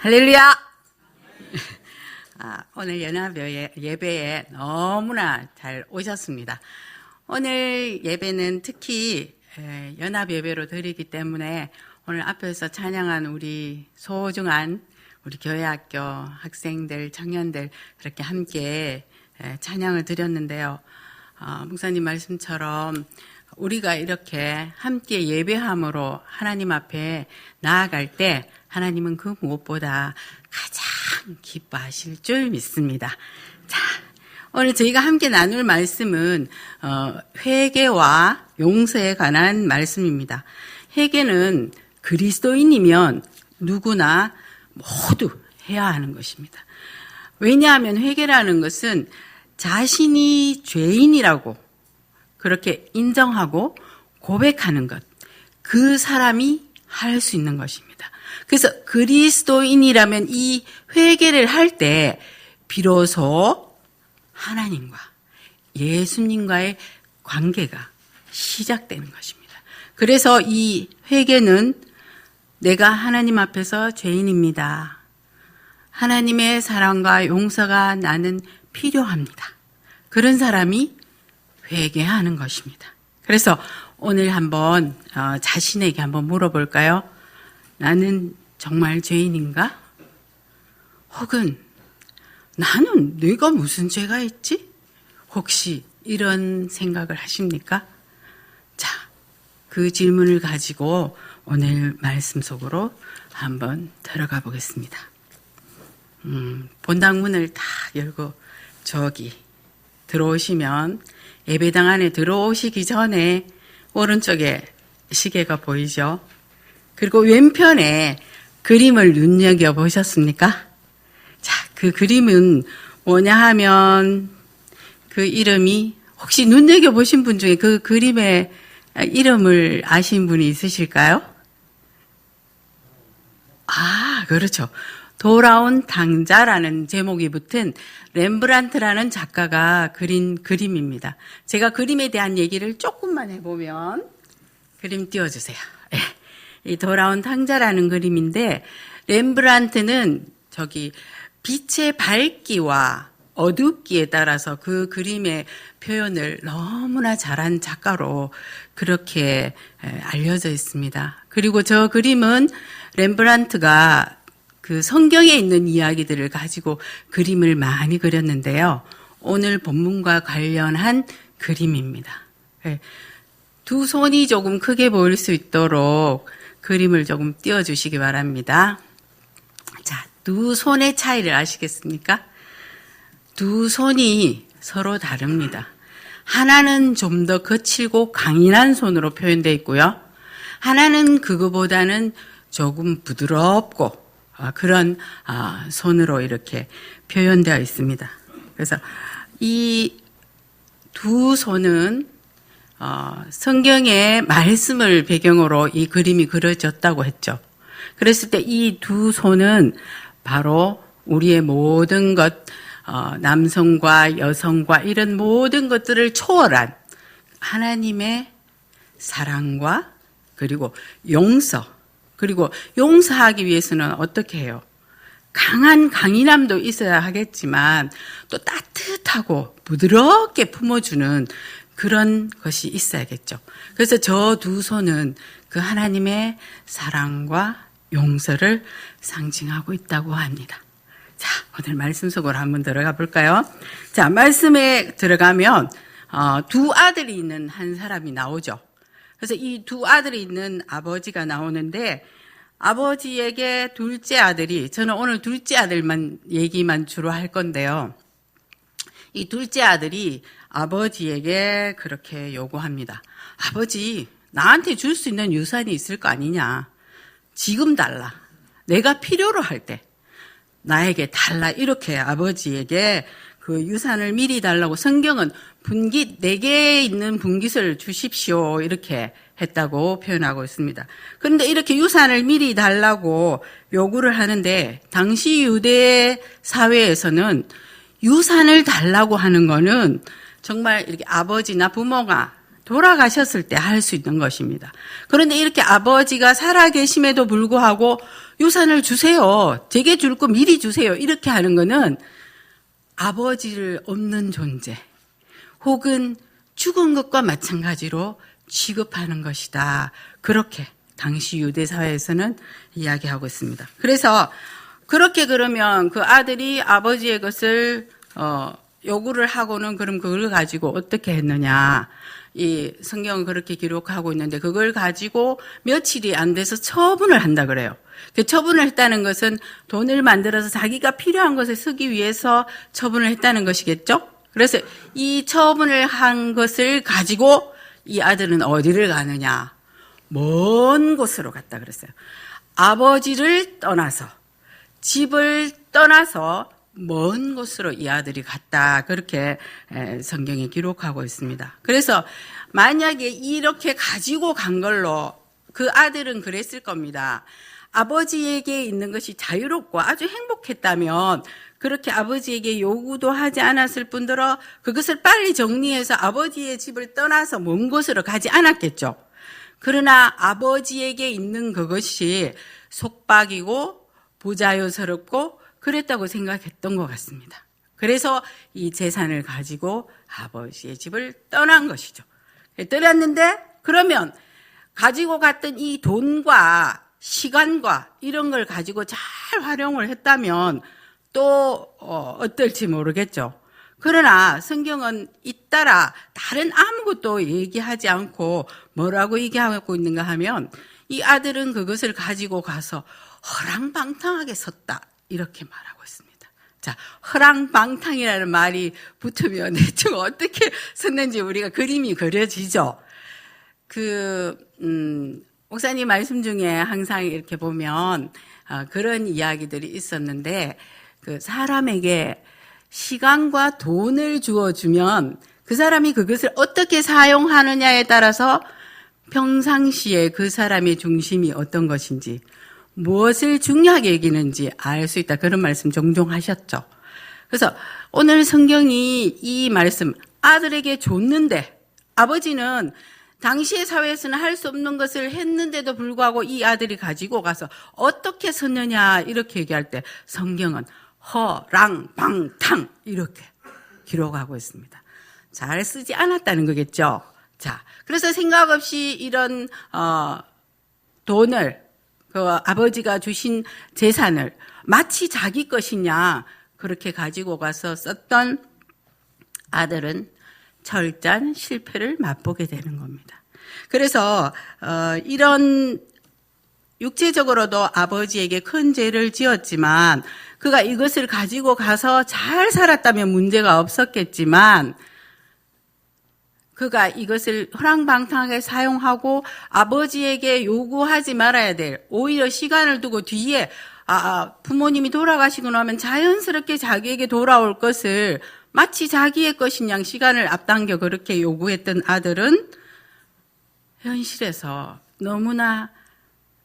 할렐루야! 오늘 연합 예배에 너무나 잘 오셨습니다. 오늘 예배는 특히 연합 예배로 드리기 때문에 오늘 앞에서 찬양한 우리 소중한 우리 교회학교 학생들, 청년들 그렇게 함께 찬양을 드렸는데요. 목사님 말씀처럼 우리가 이렇게 함께 예배함으로 하나님 앞에 나아갈 때 하나님은 그 무엇보다 가장 기뻐하실 줄 믿습니다. 자, 오늘 저희가 함께 나눌 말씀은 회개와 용서에 관한 말씀입니다. 회개는 그리스도인이면 누구나 모두 해야 하는 것입니다. 왜냐하면 회개라는 것은 자신이 죄인이라고 그렇게 인정하고 고백하는 것, 그 사람이 할 수 있는 것입니다. 그래서 그리스도인이라면 이 회개를 할 때 비로소 하나님과 예수님과의 관계가 시작되는 것입니다. 그래서 이 회개는 내가 하나님 앞에서 죄인입니다. 하나님의 사랑과 용서가 나는 필요합니다. 그런 사람이 회개하는 것입니다. 그래서 오늘 한번 자신에게 한번 물어볼까요? 나는 정말 죄인인가? 혹은 나는 내가 무슨 죄가 있지? 혹시 이런 생각을 하십니까? 자, 그 질문을 가지고 오늘 말씀 속으로 한번 들어가 보겠습니다. 본당 문을 딱 열고 저기 들어오시면 예배당 안에 들어오시기 전에 오른쪽에 시계가 보이죠? 그리고 왼편에 그림을 눈여겨보셨습니까? 자, 그 그림은 뭐냐 하면 그 이름이 혹시 눈여겨보신 분 중에 그 그림의 이름을 아시는 분이 있으실까요? 그렇죠. 돌아온 당자라는 제목이 붙은 렘브란트라는 작가가 그린 그림입니다. 제가 그림에 대한 얘기를 조금만 해보면 그림 띄워주세요. 이 돌아온 당자라는 그림인데 렘브란트는 저기 빛의 밝기와 어둡기에 따라서 그 그림의 표현을 너무나 잘한 작가로 그렇게 알려져 있습니다. 그리고 저 그림은 렘브란트가 그 성경에 있는 이야기들을 가지고 그림을 많이 그렸는데요. 오늘 본문과 관련한 그림입니다. 두 손이 조금 크게 보일 수 있도록 그림을 조금 띄워주시기 바랍니다. 자, 두 손의 차이를 아시겠습니까? 두 손이 서로 다릅니다. 하나는 좀 더 거칠고 강인한 손으로 표현되어 있고요. 하나는 그거보다는 조금 부드럽고 그런 손으로 이렇게 표현되어 있습니다. 그래서 이 두 손은 성경의 말씀을 배경으로 이 그림이 그려졌다고 했죠. 그랬을 때 이 두 손은 바로 우리의 모든 것, 남성과 여성과 이런 모든 것들을 초월한 하나님의 사랑과 그리고 용서, 그리고 용서하기 위해서는 어떻게 해요? 강인함도 있어야 하겠지만 또 따뜻하고 부드럽게 품어주는 그런 것이 있어야겠죠. 그래서 저 두 손은 그 하나님의 사랑과 용서를 상징하고 있다고 합니다. 자, 오늘 말씀 속으로 한번 들어가 볼까요? 자, 말씀에 들어가면 두 아들이 있는 한 사람이 나오죠. 그래서 이 두 아들이 있는 아버지가 나오는데 아버지에게 둘째 아들이, 저는 오늘 둘째 아들만 얘기만 주로 할 건데요. 이 둘째 아들이 아버지에게 그렇게 요구합니다. 아버지, 나한테 줄 수 있는 유산이 있을 거 아니냐. 지금 달라. 내가 필요로 할 때 나에게 달라. 이렇게 아버지에게 그 유산을 미리 달라고 성경은 분깃, 4개 있는 분깃을 주십시오. 이렇게 했다고 표현하고 있습니다. 그런데 이렇게 유산을 미리 달라고 요구를 하는데 당시 유대 사회에서는 유산을 달라고 하는 거는 정말 이렇게 아버지나 부모가 돌아가셨을 때 할 수 있는 것입니다. 그런데 이렇게 아버지가 살아계심에도 불구하고 유산을 주세요. 제게 줄 거 미리 주세요. 이렇게 하는 거는 아버지를 없는 존재 혹은 죽은 것과 마찬가지로 취급하는 것이다. 그렇게 당시 유대 사회에서는 이야기하고 있습니다. 그래서 그렇게 그러면 그 아들이 아버지의 것을 요구를 하고는 그럼 그걸 가지고 어떻게 했느냐. 이 성경은 그렇게 기록하고 있는데 그걸 가지고 며칠이 안 돼서 처분을 한다 그래요. 그 처분을 했다는 것은 돈을 만들어서 자기가 필요한 것을 쓰기 위해서 처분을 했다는 것이겠죠. 그래서 이 처분을 한 것을 가지고 이 아들은 어디를 가느냐. 먼 곳으로 갔다 그랬어요. 아버지를 떠나서 집을 떠나서 먼 곳으로 이 아들이 갔다. 그렇게 성경이 기록하고 있습니다. 그래서 만약에 이렇게 가지고 간 걸로 그 아들은 그랬을 겁니다. 아버지에게 있는 것이 자유롭고 아주 행복했다면 그렇게 아버지에게 요구도 하지 않았을 뿐더러 그것을 빨리 정리해서 아버지의 집을 떠나서 먼 곳으로 가지 않았겠죠. 그러나 아버지에게 있는 그것이 속박이고 부자유스럽고 그랬다고 생각했던 것 같습니다. 그래서 이 재산을 가지고 아버지의 집을 떠난 것이죠. 떠났는데 그러면 가지고 갔던 이 돈과 시간과 이런 걸 가지고 잘 활용을 했다면 또 어떨지 모르겠죠. 그러나 성경은 잇따라 다른 아무것도 얘기하지 않고 뭐라고 얘기하고 있는가 하면 이 아들은 그것을 가지고 가서 허랑방탕하게 섰다. 이렇게 말하고 있습니다. 자, 허랑방탕이라는 말이 붙으면 대충 어떻게 섰는지 우리가 그림이 그려지죠. 목사님 말씀 중에 항상 이렇게 보면 그런 이야기들이 있었는데 그 사람에게 시간과 돈을 주어주면 그 사람이 그것을 어떻게 사용하느냐에 따라서 평상시에 그 사람의 중심이 어떤 것인지 무엇을 중요하게 여기는지 알 수 있다. 그런 말씀 종종 하셨죠. 그래서 오늘 성경이 이 말씀 아들에게 줬는데 아버지는 당시의 사회에서는 할 수 없는 것을 했는데도 불구하고 이 아들이 가지고 가서 어떻게 섰느냐 이렇게 얘기할 때 성경은 허랑방탕 이렇게 기록하고 있습니다. 잘 쓰지 않았다는 거겠죠. 자, 그래서 생각 없이 이런 돈을 그 아버지가 주신 재산을 마치 자기 것이냐 그렇게 가지고 가서 썼던 아들은 철저한 실패를 맛보게 되는 겁니다. 그래서 이런 육체적으로도 아버지에게 큰 죄를 지었지만 그가 이것을 가지고 가서 잘 살았다면 문제가 없었겠지만 그가 이것을 허랑방탕하게 사용하고 아버지에게 요구하지 말아야 될 오히려 시간을 두고 뒤에 부모님이 돌아가시고 나면 자연스럽게 자기에게 돌아올 것을 마치 자기의 것인 양 시간을 앞당겨 그렇게 요구했던 아들은 현실에서 너무나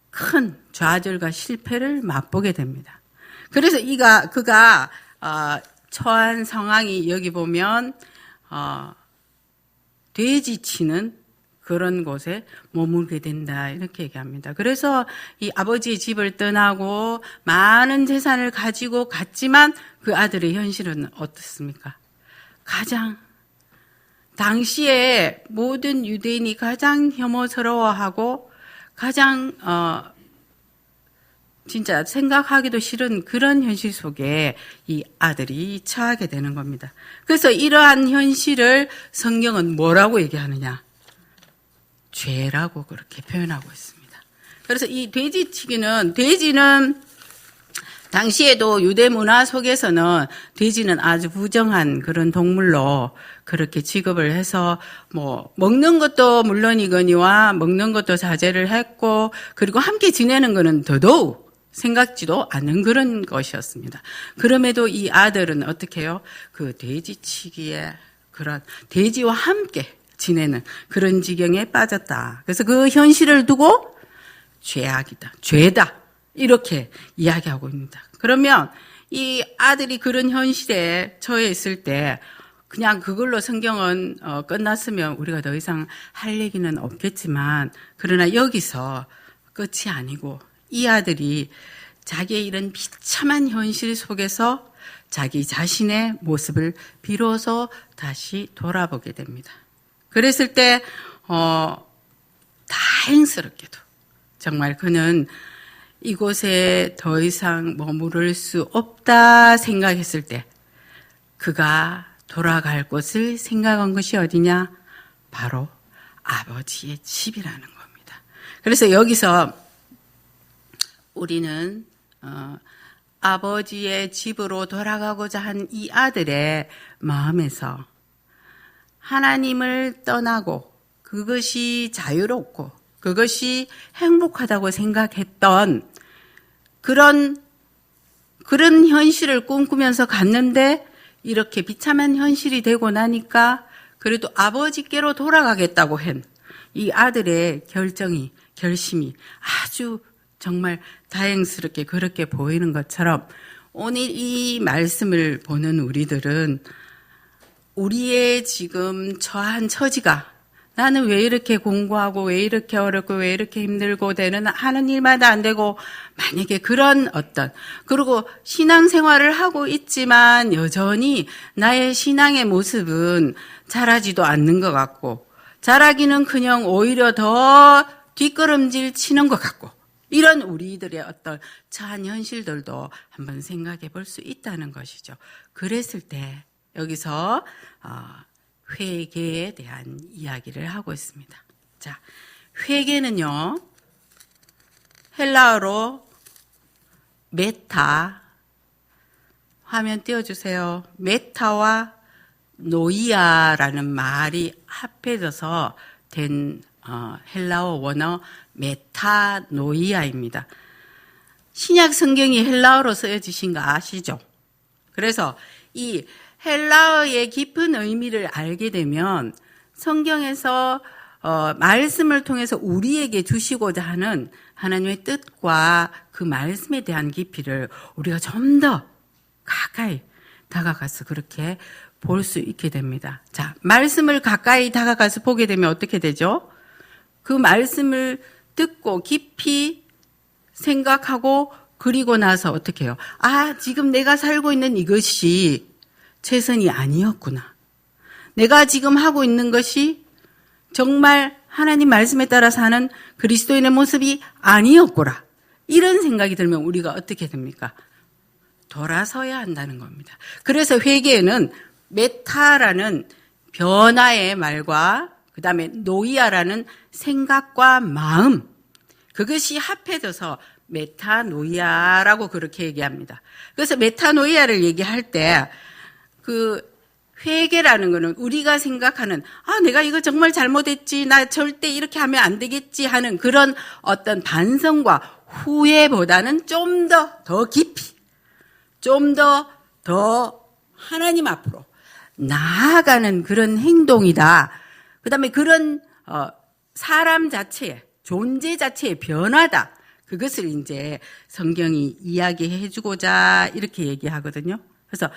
큰 좌절과 실패를 맛보게 됩니다. 그래서 그가 처한 상황이 여기 보면 돼지치는 그런 곳에 머물게 된다 이렇게 얘기합니다. 그래서 이 아버지의 집을 떠나고 많은 재산을 가지고 갔지만 그 아들의 현실은 어떻습니까? 가장 당시에 모든 유대인이 가장 혐오스러워하고 가장 진짜 생각하기도 싫은 그런 현실 속에 이 아들이 처하게 되는 겁니다. 그래서 이러한 현실을 성경은 뭐라고 얘기하느냐? 죄라고 그렇게 표현하고 있습니다. 그래서 이 돼지는 당시에도 유대 문화 속에서는 돼지는 아주 부정한 그런 동물로 그렇게 취급을 해서 먹는 것도 물론이거니와 먹는 것도 자제를 했고 그리고 함께 지내는 거는 더더욱 생각지도 않은 그런 것이었습니다. 그럼에도 이 아들은 어떻게 해요? 그 돼지치기에 그런 돼지와 함께 지내는 그런 지경에 빠졌다. 그래서 그 현실을 두고 죄악이다, 죄다 이렇게 이야기하고 있습니다. 그러면 이 아들이 그런 현실에 처해 있을 때 그냥 그걸로 성경은 끝났으면 우리가 더 이상 할 얘기는 없겠지만, 그러나 여기서 끝이 아니고 이 아들이 자기의 이런 비참한 현실 속에서 자기 자신의 모습을 비로소 다시 돌아보게 됩니다. 그랬을 때 다행스럽게도 정말 그는 이곳에 더 이상 머무를 수 없다 생각했을 때 그가 돌아갈 곳을 생각한 것이 어디냐? 바로 아버지의 집이라는 겁니다. 그래서 여기서 우리는 아버지의 집으로 돌아가고자 한 이 아들의 마음에서 하나님을 떠나고 그것이 자유롭고 그것이 행복하다고 생각했던 그런 현실을 꿈꾸면서 갔는데 이렇게 비참한 현실이 되고 나니까 그래도 아버지께로 돌아가겠다고 한 이 아들의 결심이 아주 정말 다행스럽게 그렇게 보이는 것처럼 오늘 이 말씀을 보는 우리들은 우리의 지금 처한 처지가 나는 왜 이렇게 공부하고 왜 이렇게 어렵고 왜 이렇게 힘들고 되는 하는 일마다 안 되고 만약에 그런 그리고 신앙생활을 하고 있지만 여전히 나의 신앙의 모습은 자라지도 않는 것 같고 자라기는 그냥 오히려 더 뒷걸음질 치는 것 같고 이런 우리들의 처한 현실들도 한번 생각해 볼 수 있다는 것이죠. 그랬을 때 여기서 회개에 대한 이야기를 하고 있습니다. 자, 회개는요, 헬라어로 메타, 화면 띄워주세요. 메타와 노이아라는 말이 합해져서 된 헬라어 원어 메타노이아입니다. 신약 성경이 헬라어로 쓰여지신 거 아시죠? 그래서 이 헬라어의 깊은 의미를 알게 되면 성경에서 말씀을 통해서 우리에게 주시고자 하는 하나님의 뜻과 그 말씀에 대한 깊이를 우리가 좀 더 가까이 다가가서 그렇게 볼 수 있게 됩니다. 자, 말씀을 가까이 다가가서 보게 되면 어떻게 되죠? 그 말씀을 듣고 깊이 생각하고 그리고 나서 어떻게 해요? 지금 내가 살고 있는 이것이 최선이 아니었구나. 내가 지금 하고 있는 것이 정말 하나님 말씀에 따라 사는 그리스도인의 모습이 아니었구나. 이런 생각이 들면 우리가 어떻게 됩니까? 돌아서야 한다는 겁니다. 그래서 회개에는 메타라는 변화의 말과 그 다음에 노이아라는 생각과 마음, 그것이 합해져서 메타노이아라고 그렇게 얘기합니다. 그래서 메타노이아를 얘기할 때 그 회개라는 거는 우리가 생각하는 내가 이거 정말 잘못했지, 나 절대 이렇게 하면 안 되겠지 하는 그런 어떤 반성과 후회보다는 좀 더 깊이, 좀 더 하나님 앞으로 나아가는 그런 행동이다. 그 다음에 그런 사람 자체의 존재 자체의 변화다. 그것을 이제 성경이 이야기해 주고자 이렇게 얘기하거든요. 그래서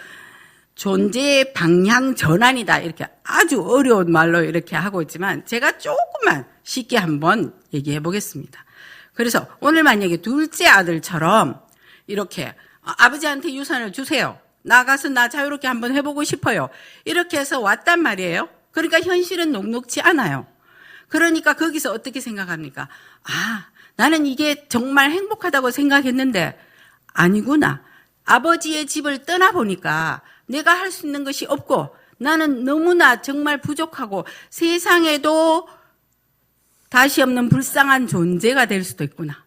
존재의 방향 전환이다. 이렇게 아주 어려운 말로 이렇게 하고 있지만 제가 조금만 쉽게 한번 얘기해 보겠습니다. 그래서 오늘 만약에 둘째 아들처럼 이렇게 아버지한테 유산을 주세요. 나가서 나 자유롭게 한번 해보고 싶어요. 이렇게 해서 왔단 말이에요. 그러니까 현실은 녹록지 않아요. 그러니까 거기서 어떻게 생각합니까? 나는 이게 정말 행복하다고 생각했는데 아니구나. 아버지의 집을 떠나보니까 내가 할 수 있는 것이 없고 나는 너무나 정말 부족하고 세상에도 다시 없는 불쌍한 존재가 될 수도 있구나.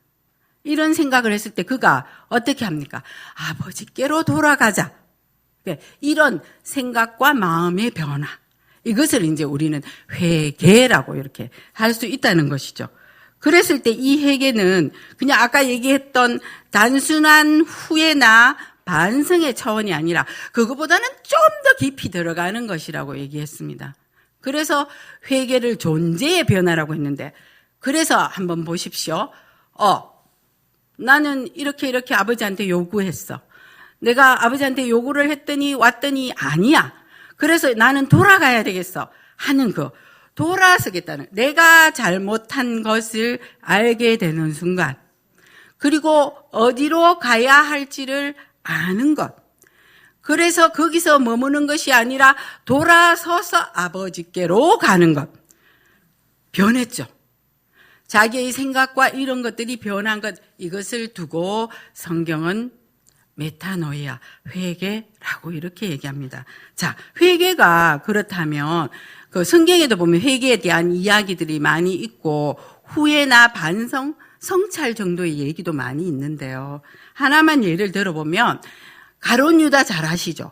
이런 생각을 했을 때 그가 어떻게 합니까? 아버지께로 돌아가자. 이런 생각과 마음의 변화. 이것을 이제 우리는 회개라고 이렇게 할 수 있다는 것이죠. 그랬을 때 이 회개는 그냥 아까 얘기했던 단순한 후회나 반성의 차원이 아니라 그거보다는 좀 더 깊이 들어가는 것이라고 얘기했습니다. 그래서 회개를 존재의 변화라고 했는데 그래서 한번 보십시오. 나는 이렇게 아버지한테 요구했어. 내가 아버지한테 요구를 했더니 왔더니 아니야. 그래서 나는 돌아가야 되겠어 하는 돌아서겠다는, 내가 잘못한 것을 알게 되는 순간, 그리고 어디로 가야 할지를 아는 것. 그래서 거기서 머무는 것이 아니라 돌아서서 아버지께로 가는 것. 변했죠. 자기의 생각과 이런 것들이 변한 것, 이것을 두고 성경은 메타노이아, 회개라고 이렇게 얘기합니다. 자, 회개가 그렇다면 그 성경에도 보면 회개에 대한 이야기들이 많이 있고 후회나 반성, 성찰 정도의 얘기도 많이 있는데요. 하나만 예를 들어보면 가룟 유다 잘 아시죠?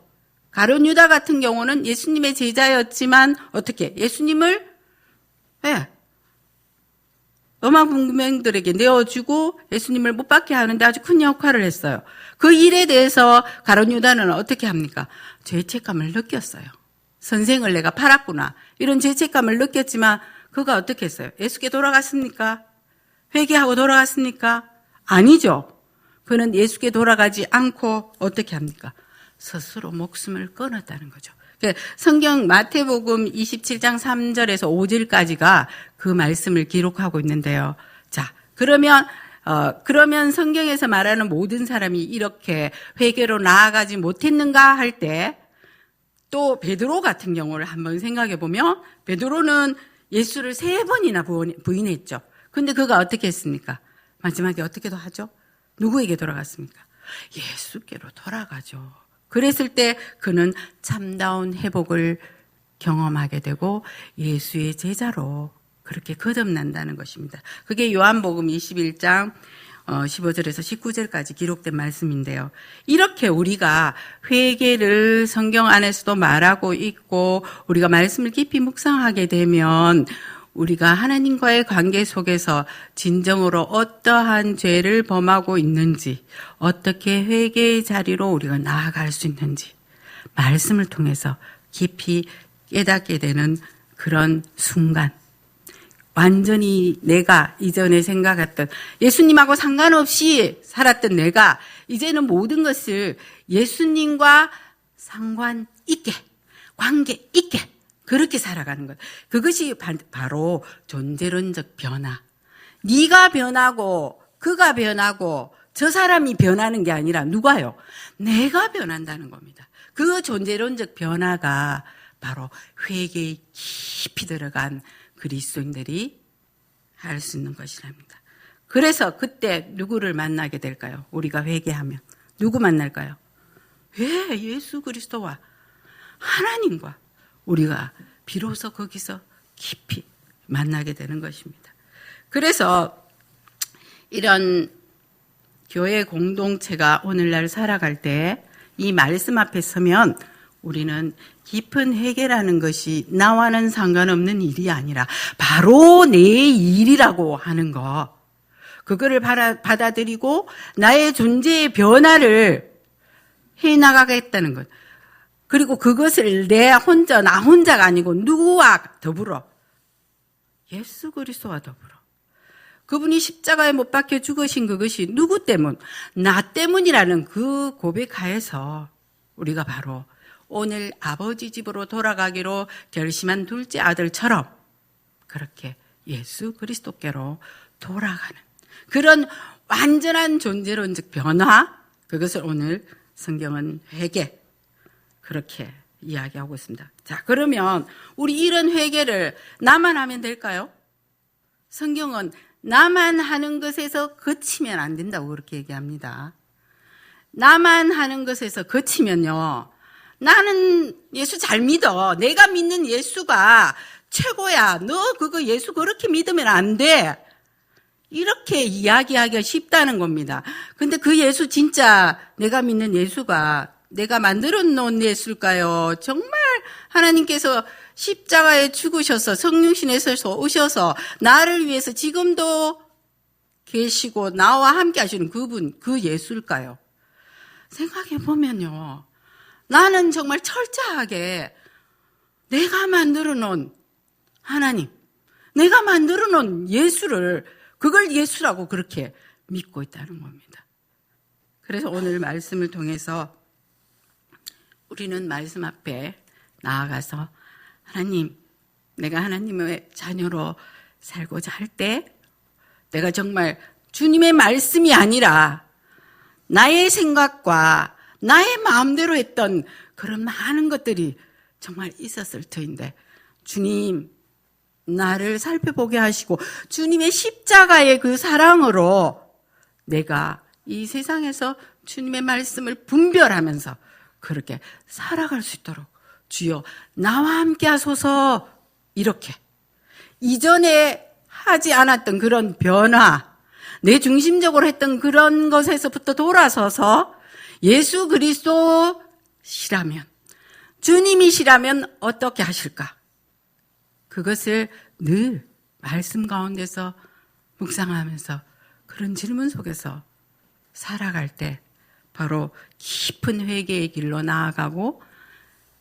가룟 유다 같은 경우는 예수님의 제자였지만 어떻게 예수님을 어마문명들에게 내어주고 예수님을 못 받게 하는데 아주 큰 역할을 했어요. 그 일에 대해서 가룟 유다는 어떻게 합니까? 죄책감을 느꼈어요. 선생을 내가 팔았구나, 이런 죄책감을 느꼈지만 그가 어떻게 했어요? 예수께 돌아갔습니까? 회개하고 돌아갔습니까? 아니죠. 그는 예수께 돌아가지 않고 어떻게 합니까? 스스로 목숨을 끊었다는 거죠. 성경 마태복음 27장 3절에서 5절까지가 그 말씀을 기록하고 있는데요. 자, 그러면 성경에서 말하는 모든 사람이 이렇게 회개로 나아가지 못했는가 할 때, 또 베드로 같은 경우를 한번 생각해 보면 베드로는 예수를 3번이나 부인했죠. 근데 그가 어떻게 했습니까? 마지막에 어떻게도 하죠? 누구에게 돌아갔습니까? 예수께로 돌아가죠. 그랬을 때 그는 참다운 회복을 경험하게 되고 예수의 제자로 그렇게 거듭난다는 것입니다. 그게 요한복음 21장 15절에서 19절까지 기록된 말씀인데요. 이렇게 우리가 회개를 성경 안에서도 말하고 있고 우리가 말씀을 깊이 묵상하게 되면 우리가 하나님과의 관계 속에서 진정으로 어떠한 죄를 범하고 있는지, 어떻게 회개의 자리로 우리가 나아갈 수 있는지 말씀을 통해서 깊이 깨닫게 되는 그런 순간, 완전히 내가 이전에 생각했던 예수님하고 상관없이 살았던 내가 이제는 모든 것을 예수님과 상관 있게, 관계 있게 그렇게 살아가는 것. 그것이 바로 존재론적 변화. 네가 변하고 그가 변하고 저 사람이 변하는 게 아니라 누가요? 내가 변한다는 겁니다. 그 존재론적 변화가 바로 회개에 깊이 들어간 그리스도인들이 할 수 있는 것이랍니다. 그래서 그때 누구를 만나게 될까요? 우리가 회개하면 누구 만날까요? 예수 그리스도와 하나님과 우리가 비로소 거기서 깊이 만나게 되는 것입니다. 그래서 이런 교회 공동체가 오늘날 살아갈 때 이 말씀 앞에 서면 우리는 깊은 회개라는 것이 나와는 상관없는 일이 아니라 바로 내 일이라고 하는 거, 그거를 받아들이고 나의 존재의 변화를 해나가겠다는 것. 그리고 그것을 나 혼자가 아니고 누구와 더불어? 예수 그리스도와 더불어. 그분이 십자가에 못 박혀 죽으신 그것이 누구 때문? 나 때문이라는 그 고백하에서 우리가 바로 오늘 아버지 집으로 돌아가기로 결심한 둘째 아들처럼 그렇게 예수 그리스도께로 돌아가는 그런 완전한 존재론적 변화, 그것을 오늘 성경은 회개 그렇게 이야기하고 있습니다. 자, 그러면 우리 이런 회개를 나만 하면 될까요? 성경은 나만 하는 것에서 그치면 안 된다고 그렇게 얘기합니다. 나만 하는 것에서 그치면요, 나는 예수 잘 믿어, 내가 믿는 예수가 최고야, 너 그거 예수 그렇게 믿으면 안 돼, 이렇게 이야기하기가 쉽다는 겁니다. 근데 그 예수 진짜 내가 믿는 예수가 내가 만들어 놓은 예수일까요? 정말 하나님께서 십자가에 죽으셔서 성령신에서 오셔서 나를 위해서 지금도 계시고 나와 함께 하시는 그분, 그 예수일까요? 생각해 보면요, 나는 정말 철저하게 내가 만들어 놓은 하나님, 내가 만들어 놓은 예수를, 그걸 예수라고 그렇게 믿고 있다는 겁니다. 그래서 오늘 말씀을 통해서 우리는 말씀 앞에 나아가서 하나님, 내가 하나님의 자녀로 살고자 할 때 내가 정말 주님의 말씀이 아니라 나의 생각과 나의 마음대로 했던 그런 많은 것들이 정말 있었을 터인데 주님 나를 살펴보게 하시고 주님의 십자가의 그 사랑으로 내가 이 세상에서 주님의 말씀을 분별하면서 그렇게 살아갈 수 있도록 주여 나와 함께 하소서. 이렇게 이전에 하지 않았던 그런 변화, 내 중심적으로 했던 그런 것에서부터 돌아서서 예수 그리스도시라면, 주님이시라면 어떻게 하실까? 그것을 늘 말씀 가운데서 묵상하면서 그런 질문 속에서 살아갈 때 바로 깊은 회개의 길로 나아가고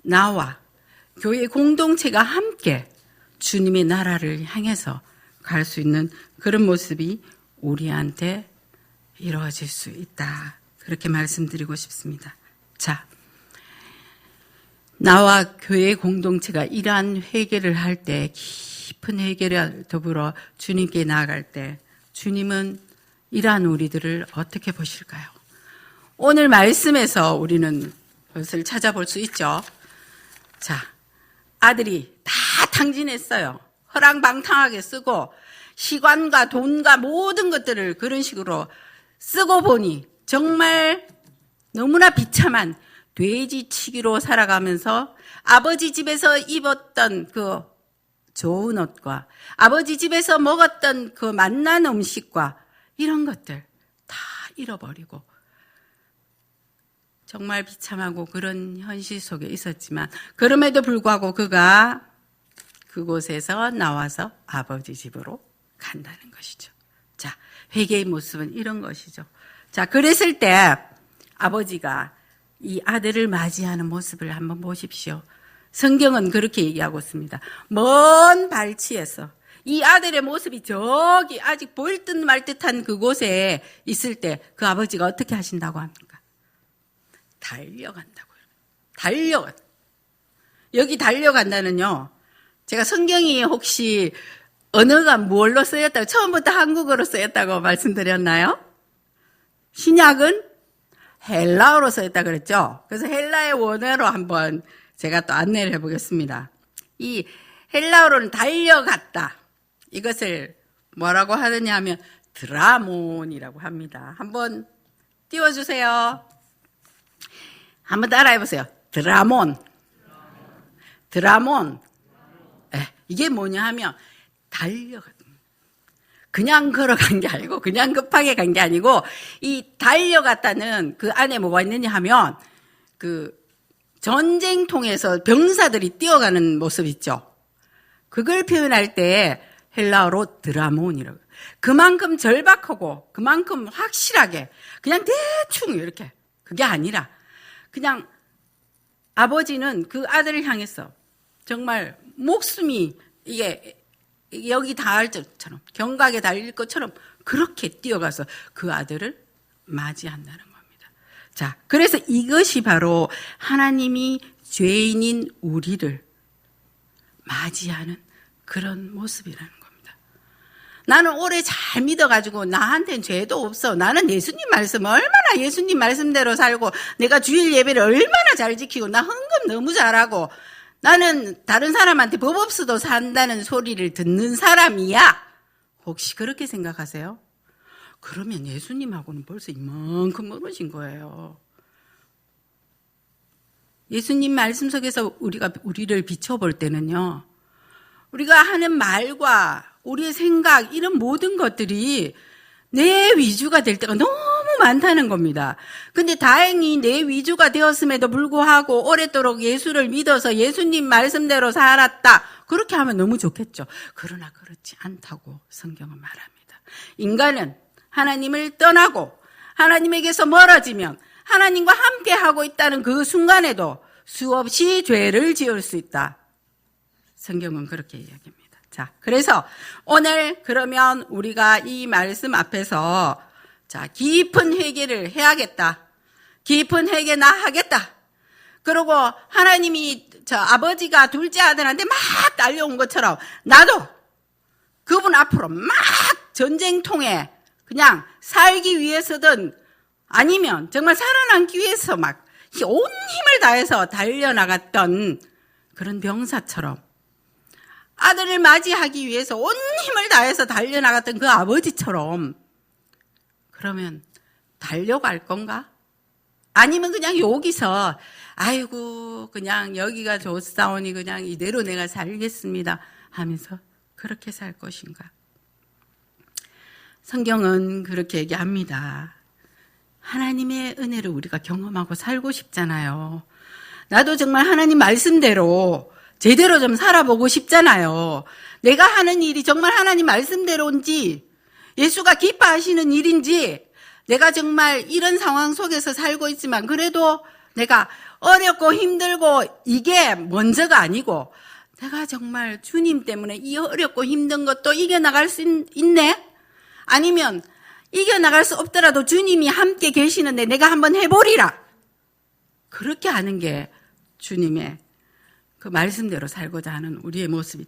나와 교회 공동체가 함께 주님의 나라를 향해서 갈 수 있는 그런 모습이 우리한테 이루어질 수 있다. 그렇게 말씀드리고 싶습니다. 자, 나와 교회 공동체가 이러한 회개를 할 때, 깊은 회개를 더불어 주님께 나아갈 때 주님은 이러한 우리들을 어떻게 보실까요? 오늘 말씀에서 우리는 그것을 찾아볼 수 있죠. 자, 아들이 다 탕진했어요. 허랑방탕하게 쓰고 시간과 돈과 모든 것들을 그런 식으로 쓰고 보니 정말 너무나 비참한 돼지치기로 살아가면서 아버지 집에서 입었던 그 좋은 옷과 아버지 집에서 먹었던 그 맛난 음식과 이런 것들 다 잃어버리고 정말 비참하고 그런 현실 속에 있었지만 그럼에도 불구하고 그가 그곳에서 나와서 아버지 집으로 간다는 것이죠. 자, 회개의 모습은 이런 것이죠. 자, 그랬을 때 아버지가 이 아들을 맞이하는 모습을 한번 보십시오. 성경은 그렇게 얘기하고 있습니다. 먼 발치에서 이 아들의 모습이 저기 아직 보일 듯 말 듯한 그곳에 있을 때 그 아버지가 어떻게 하신다고 합니까? 달려간다고요. 달려간. 여기 달려간다는요. 제가 성경이 혹시 언어가 뭘로 쓰였다고 처음부터 한국어로 쓰였다고 말씀드렸나요? 신약은 헬라어로 쓰였다 그랬죠. 그래서 헬라의 원어로 한번 제가 또 안내를 해보겠습니다. 이 헬라어로는 달려갔다. 이것을 뭐라고 하느냐 하면 드라몬이라고 합니다. 한번 띄워주세요. 한번 따라해보세요. 드라몬. 드라몬. 이게 뭐냐 하면 달려간. 그냥 걸어간 게 아니고 그냥 급하게 간 게 아니고 이 달려갔다는 그 안에 뭐가 있느냐 하면 그 전쟁통에서 병사들이 뛰어가는 모습 있죠. 그걸 표현할 때 헬라어로 드라몬이라고. 그만큼 절박하고 그만큼 확실하게 그냥 대충 이렇게 그게 아니라 그냥 아버지는 그 아들을 향해서 정말 목숨이 이게 여기 닿을 것처럼 경각에 달릴 것처럼 그렇게 뛰어가서 그 아들을 맞이한다는 겁니다. 자, 그래서 이것이 바로 하나님이 죄인인 우리를 맞이하는 그런 모습이라는 겁니다. 나는 오래 잘 믿어가지고 나한테는 죄도 없어. 나는 예수님 말씀 얼마나 예수님 말씀대로 살고 내가 주일 예배를 얼마나 잘 지키고 나 헌금 너무 잘하고 나는 다른 사람한테 법 없어도 산다는 소리를 듣는 사람이야. 혹시 그렇게 생각하세요? 그러면 예수님하고는 벌써 이만큼 멀어진 거예요. 예수님 말씀 속에서 우리를 비춰볼 때는요. 우리가 하는 말과 우리의 생각 이런 모든 것들이 내 위주가 될 때가 너무 많다는 겁니다. 근데 다행히 내 위주가 되었음에도 불구하고 오랫도록 예수를 믿어서 예수님 말씀대로 살았다. 그렇게 하면 너무 좋겠죠. 그러나 그렇지 않다고 성경은 말합니다. 인간은 하나님을 떠나고 하나님에게서 멀어지면 하나님과 함께 하고 있다는 그 순간에도 수없이 죄를 지을 수 있다. 성경은 그렇게 이야기합니다. 자, 그래서 오늘 그러면 우리가 이 말씀 앞에서 자, 깊은 회개를 해야겠다. 깊은 회개 나 하겠다. 그리고 하나님이 저 아버지가 둘째 아들한테 막 달려온 것처럼 나도 그분 앞으로 막 전쟁통에 그냥 살기 위해서든 아니면 정말 살아남기 위해서 막 온 힘을 다해서 달려나갔던 그런 병사처럼 아들을 맞이하기 위해서 온 힘을 다해서 달려나갔던 그 아버지처럼 그러면 달려갈 건가? 아니면 그냥 여기서 아이고 그냥 여기가 좋사오니 그냥 이대로 내가 살겠습니다 하면서 그렇게 살 것인가? 성경은 그렇게 얘기합니다. 하나님의 은혜를 우리가 경험하고 살고 싶잖아요. 나도 정말 하나님 말씀대로 제대로 좀 살아보고 싶잖아요. 내가 하는 일이 정말 하나님 말씀대로인지 예수가 기뻐하시는 일인지 내가 정말 이런 상황 속에서 살고 있지만 그래도 내가 어렵고 힘들고 이게 먼저가 아니고 내가 정말 주님 때문에 이 어렵고 힘든 것도 이겨나갈 수 있네? 아니면 이겨나갈 수 없더라도 주님이 함께 계시는데 내가 한번 해보리라. 그렇게 하는 게 주님의 그 말씀대로 살고자 하는 우리의 모습이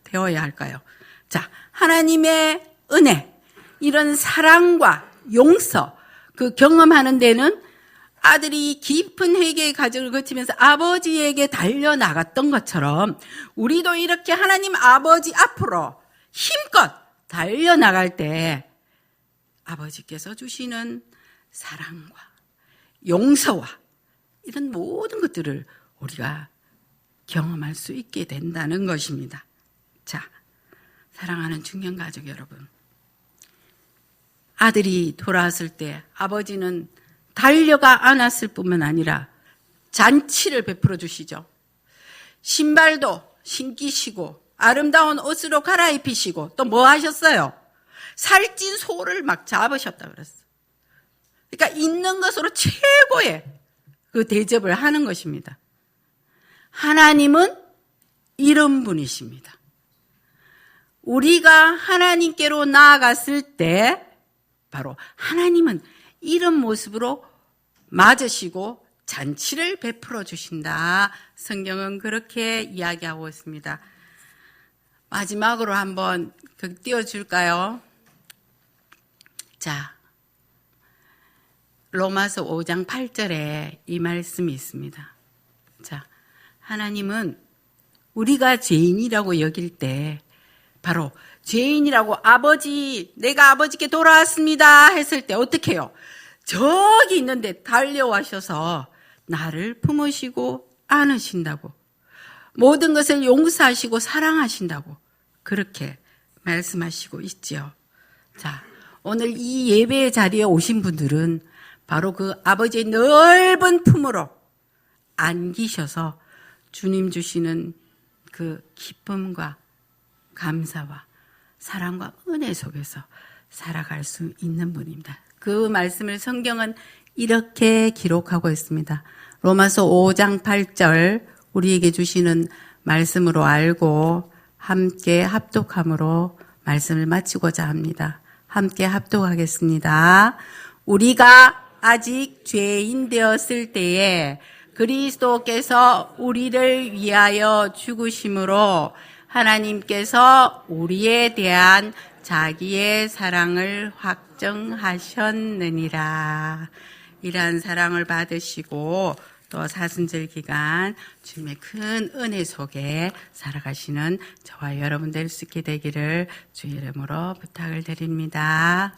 되어야 할까요? 자, 하나님의 은혜, 이런 사랑과 용서, 그 경험하는 데는 아들이 깊은 회개의 과정을 거치면서 아버지에게 달려나갔던 것처럼 우리도 이렇게 하나님 아버지 앞으로 힘껏 달려나갈 때 아버지께서 주시는 사랑과 용서와 이런 모든 것들을 우리가 경험할 수 있게 된다는 것입니다. 자, 사랑하는 중년가족 여러분, 아들이 돌아왔을 때 아버지는 달려가 안았을 뿐만 아니라 잔치를 베풀어 주시죠. 신발도 신기시고 아름다운 옷으로 갈아입히시고 또 뭐 하셨어요? 살찐 소를 막 잡으셨다 그랬어요. 그러니까 있는 것으로 최고의 그 대접을 하는 것입니다. 하나님은 이런 분이십니다. 우리가 하나님께로 나아갔을 때 바로 하나님은 이런 모습으로 맞으시고 잔치를 베풀어 주신다. 성경은 그렇게 이야기하고 있습니다. 마지막으로 한번 띄워줄까요? 자, 로마서 5장 8절에 이 말씀이 있습니다. 자, 하나님은 우리가 죄인이라고 여길 때 바로 죄인이라고 내가 아버지께 돌아왔습니다 했을 때 어떻게 해요? 저기 있는데 달려와셔서 나를 품으시고 안으신다고, 모든 것을 용서하시고 사랑하신다고 그렇게 말씀하시고 있지요. 자, 오늘 이 예배의 자리에 오신 분들은 바로 그 아버지의 넓은 품으로 안기셔서 주님 주시는 그 기쁨과 감사와 사랑과 은혜 속에서 살아갈 수 있는 분입니다. 그 말씀을 성경은 이렇게 기록하고 있습니다. 로마서 5장 8절 우리에게 주시는 말씀으로 알고 함께 합독함으로 말씀을 마치고자 합니다. 함께 합독하겠습니다. 우리가 아직 죄인 되었을 때에 그리스도께서 우리를 위하여 죽으심으로 하나님께서 우리에 대한 자기의 사랑을 확정하셨느니라. 이러한 사랑을 받으시고 또 사순절 기간 주님의 큰 은혜 속에 살아가시는 저와 여러분 될 수 있게 되기를 주의 이름으로 부탁을 드립니다.